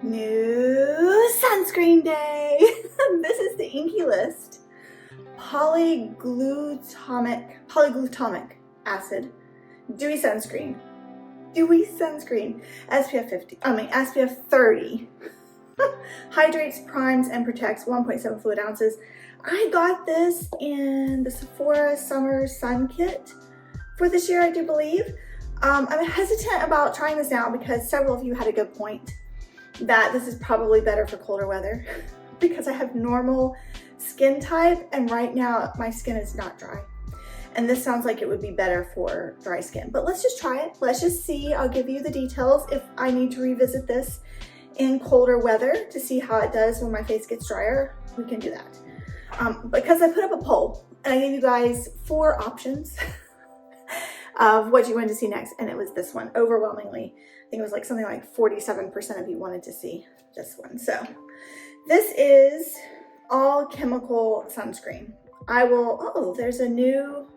New sunscreen day. This is the Inkey list. Polyglutamic acid, dewy sunscreen, SPF 30, hydrates, primes, and protects 1.7 fluid ounces. I got this in the Sephora Summer Sun Kit for this year, I do believe. I'm hesitant about trying this now because several of you had a good point that this is probably better for colder weather because I have normal skin type and right now my skin is not dry. And this sounds like it would be better for dry skin, but let's just try it. Let's just see. I'll give you the details if I need to revisit this in colder weather to see how it does when my face gets drier. We can do that. Because I put up a poll and I gave you guys 4 options of what you wanted to see next, and it was this one overwhelmingly. I think it was like something like 47% of you wanted to see this one. So this is all chemical sunscreen. There's a new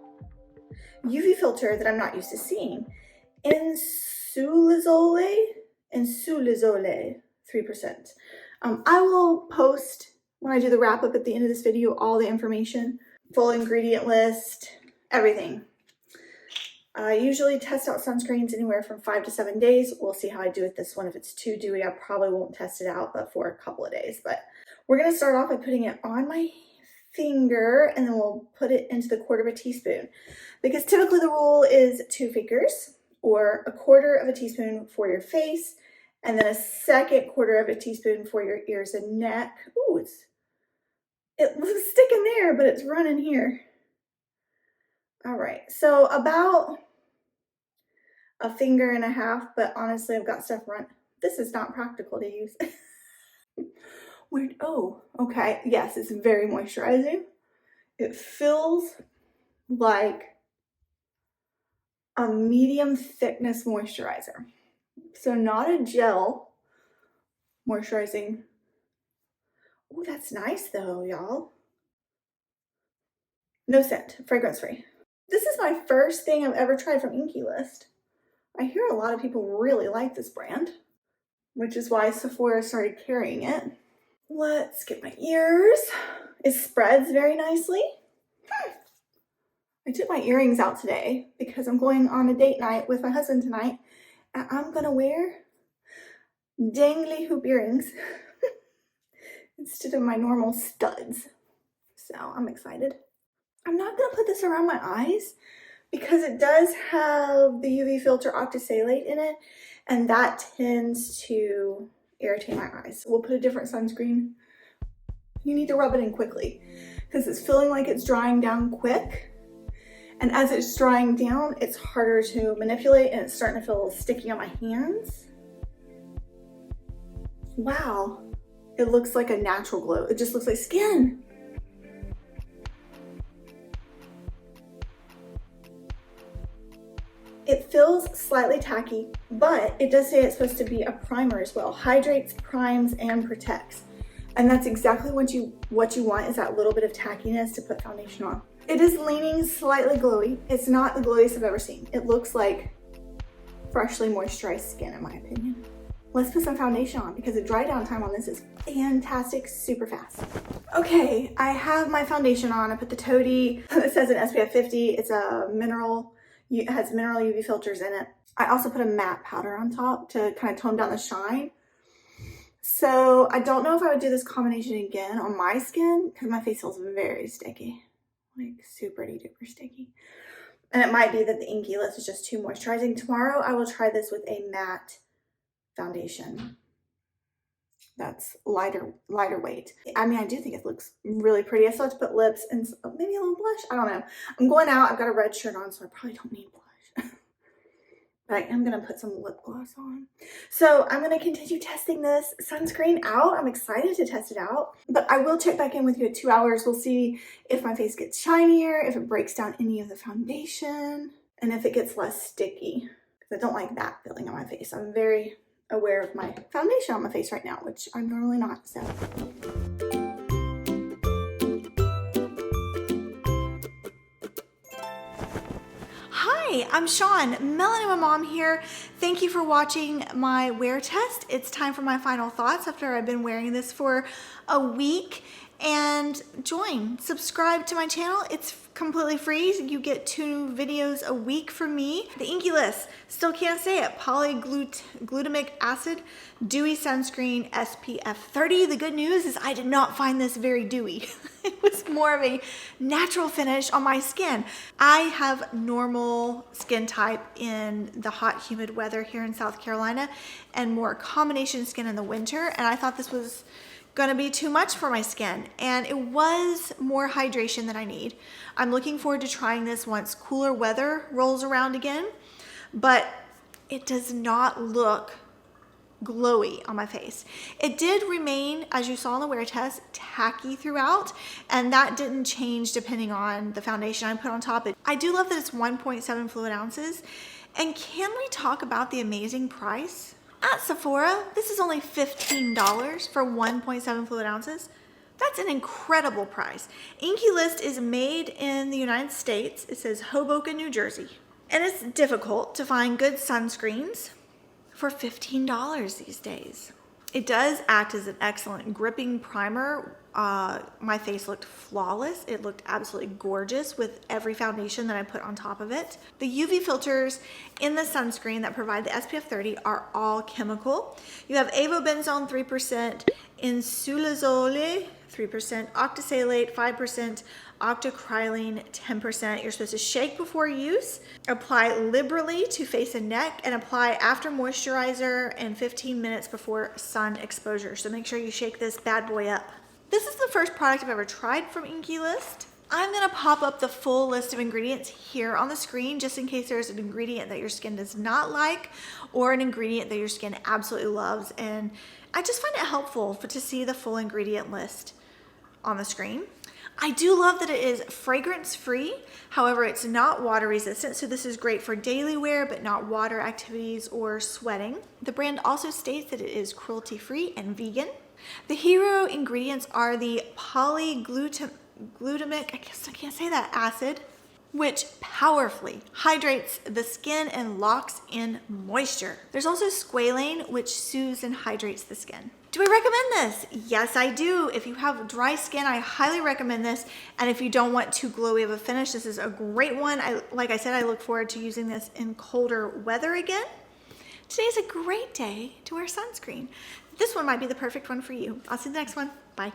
UV filter that I'm not used to seeing. Insulazole 3%. I will post when I do the wrap up at the end of this video all the information, full ingredient list, everything. I usually test out sunscreens anywhere from 5 to 7 days. We'll see how I do with this one. If it's too dewy, I probably won't test it out, but for a couple of days. But we're gonna start off by putting it on my finger and then we'll put it into the 1/4 teaspoon. Because typically the rule is 2 fingers or 1/4 teaspoon for your face and then a second 1/4 teaspoon for your ears and neck. Ooh, it was sticking there, but it's running here. All right, so about 1.5 fingers, but honestly, I've got stuff run. This is not practical to use. Weird. Oh, okay. Yes, it's very moisturizing. It feels like a medium thickness moisturizer. So not a gel moisturizing. Oh, that's nice though, y'all. No scent, fragrance free. This is my first thing I've ever tried from Inkey List. I hear a lot of people really like this brand, which is why Sephora started carrying it. Let's get my ears. It spreads very nicely. I took my earrings out today because I'm going on a date night with my husband tonight, and I'm gonna wear dangly hoop earrings instead of my normal studs. So I'm excited. I'm not gonna put this around my eyes because it does have the UV filter octisalate in it, and that tends to irritate my eyes. So we'll put a different sunscreen. You need to rub it in quickly because it's feeling like it's drying down quick. And as it's drying down, it's harder to manipulate and it's starting to feel a little sticky on my hands. Wow, it looks like a natural glow. It just looks like skin. It feels slightly tacky, but it does say it's supposed to be a primer as well. Hydrates, primes, and protects. And that's exactly what you want is that little bit of tackiness to put foundation on. It is leaning slightly glowy. It's not the glowiest I've ever seen. It looks like freshly moisturized skin in my opinion. Let's put some foundation on because the dry down time on this is fantastic, super fast. Okay, I have my foundation on. I put the toady. It says an SPF 50. It's a mineral. It has mineral UV filters in it. I also put a matte powder on top to kind of tone down the shine. So I don't know if I would do this combination again on my skin because my face feels very sticky, like super duper sticky. And it might be that the Inkey List is just too moisturizing. Tomorrow I will try this with a matte foundation that's lighter weight. I mean, I do think it looks really pretty. I still have to put lips and maybe a little blush. I don't know. I'm going out. I've got a red shirt on, so I probably don't need blush. But I am going to put some lip gloss on. So I'm going to continue testing this sunscreen out. I'm excited to test it out. But I will check back in with you at 2 hours. We'll see if my face gets shinier, if it breaks down any of the foundation, and if it gets less sticky. Because I don't like that feeling on my face. I'm very aware of my foundation on my face right now, which I'm normally not, so. Hi, Hi, I'm Sean, Melanoma Mom here. Thank you for watching my wear test. It's time for my final thoughts after I've been wearing this for a week. And subscribe to my channel. It's completely free. You get 2 videos a week from me. The Inkey list, still can't say it. Polyglutamic acid, dewy sunscreen, SPF30. The good news is I did not find this very dewy. It was more of a natural finish on my skin. I have normal skin type in the hot, humid weather here in South Carolina and more combination skin in the winter. And I thought this was gonna be too much for my skin, and it was more hydration than I need. I'm looking forward to trying this once cooler weather rolls around again, but it does not look glowy on my face. It did remain, as you saw in the wear test, tacky throughout, and that didn't change depending on the foundation I put on top. I do love that it's 1.7 fluid ounces, and can we talk about the amazing price? At Sephora, this is only $15 for 1.7 fluid ounces. That's an incredible price. Inkey list is made in the United States. It says Hoboken, New Jersey. And it's difficult to find good sunscreens for $15 these days. It does act as an excellent gripping primer. My face looked flawless. It looked absolutely gorgeous with every foundation that I put on top of it. The UV filters in the sunscreen that provide the SPF30 are all chemical. You have avobenzone 3%, insulazole 3%, octisalate 5%, octocrylene 10%. You're supposed to shake before use, apply liberally to face and neck, and apply after moisturizer and 15 minutes before sun exposure. So make sure you shake this bad boy up. This is the first product I've ever tried from Inkey list. I'm gonna pop up the full list of ingredients here on the screen just in case there's an ingredient that your skin does not like or an ingredient that your skin absolutely loves. And I just find it helpful to see the full ingredient list on the screen. I do love that it is fragrance free. However, it's not water resistant. So this is great for daily wear, but not water activities or sweating. The brand also states that it is cruelty free and vegan. The hero ingredients are the polyglutamic, I guess I can't say that, acid, which powerfully hydrates the skin and locks in moisture. There's also squalane, which soothes and hydrates the skin. Do I recommend this? Yes, I do. If you have dry skin, I highly recommend this. And if you don't want too glowy of a finish, this is a great one. Like I said, I look forward to using this in colder weather again. Today's a great day to wear sunscreen. This one might be the perfect one for you. I'll see you in the next one. Bye.